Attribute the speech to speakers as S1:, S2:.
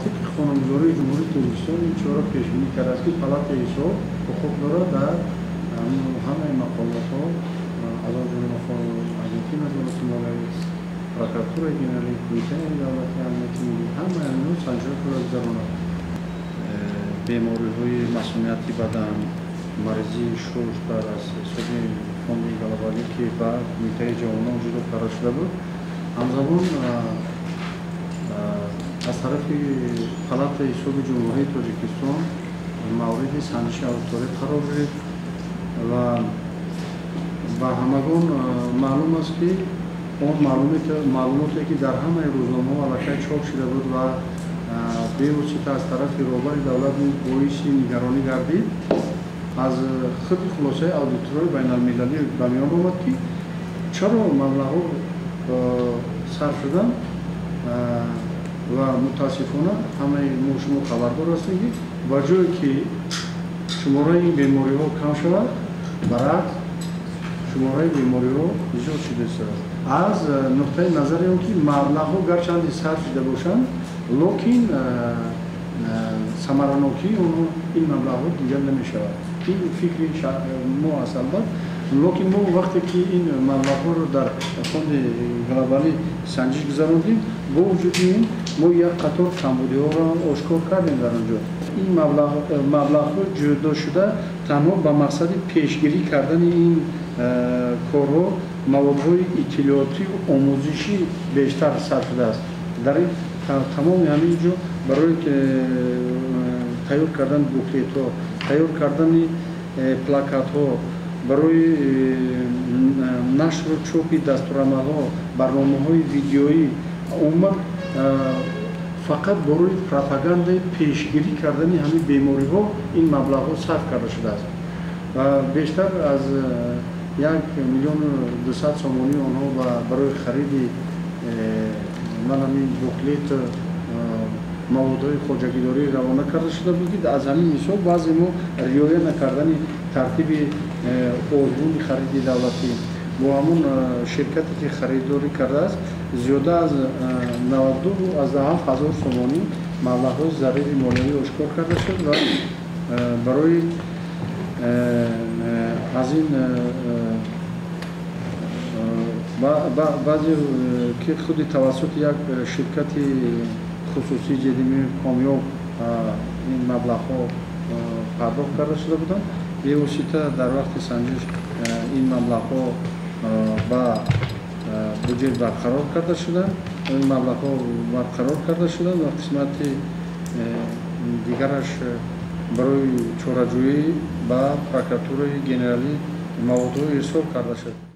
S1: طبق قانونگذاری جمهوری تاجیکستان این چهار پیش بینی کرده است که پالات حساب حقوق دارد در همه مقالات ها از آزادی نظارت مالی پروکراتور جنرالی کمیته دولتی امنیتی ملی همه اینو سنجش گذراند. بیماری های مسئولیتی بدن مریضی شش در از حساب فوند گلوبالی که با کمیته جوانان جدا قرار شده بود همزمان از طرف پالات حساب جمهوری تاجیکستان مورد سنجش اوتوری قرار گرفت و همگان معلوم است که اون معلوماتی که در همه روزنامه و وکیل چاپ شده بود و به واسطه از طرف رهبر دولت باعث نگرانی گردید از خود خلاصه آدیتورای بین المللی به میان آمد که چرا مبلغ صرف شدن و متاسفانه همه شما خبردار هستید که با جایی که شماره این بیماری ها کم شود برعکس شماره بیماری ها زیاد شده است. از نقطه نظر اون که مبلغ ها گرچند صرف شده باشند لیکن ثمراناکی این مبلغ ها دیگر نمی شود. این فکری ما است البته لیکن ما وقتی که این مبلغ ها رو در فوند گلوبالی سنجش گذراندیم با وجود این ما یک قطار کمبودی ها را آشکار کردیم در آنجا. این مبلغ ها جدا شده تنها به مقصد پیشگیری کردن این کارها موادهای اطلاعاتی و آموزشی بیشتر صرف شده است. در این تمام همین جو برای تیار کردن بوکلیت ها، تیار کردن پلاکات ها، برای نشر و چاپ دستورالعمل ها، برنامه های ویدیویی اومد فقط برای پروپاگاندای پیشگیری کردن همین بیماری ها این مبلغ ها صرف کرده شده است و بیشتر از 1,200,000 سامانی آنها برای خرید همین بوکلیت موادهای خواجگیداری روانه کرده شده بود. از همین مثال بعضی ما رعایت نکردن ترتیب آزمون خرید دولتی با همون شرکتی که خریداری کرده است زیاده از 92,000 سامانی مبلغ ضریب مالیاتی آشکار کرده شد و برای از این بعضی که خود توسط یک شرکت خصوصی جدی کامیاب این مبلغ ها پرداخت کرده شده بودند. به واسطه در وقت سنجش این مبلغ ها با بودجه برقرار کرده شدند. این مبلغ ها برقرار کرده شدند و قسمت دیگرش برای چاره‌جویی با پروکراتور جنرالی موضوع حساب کرده شد.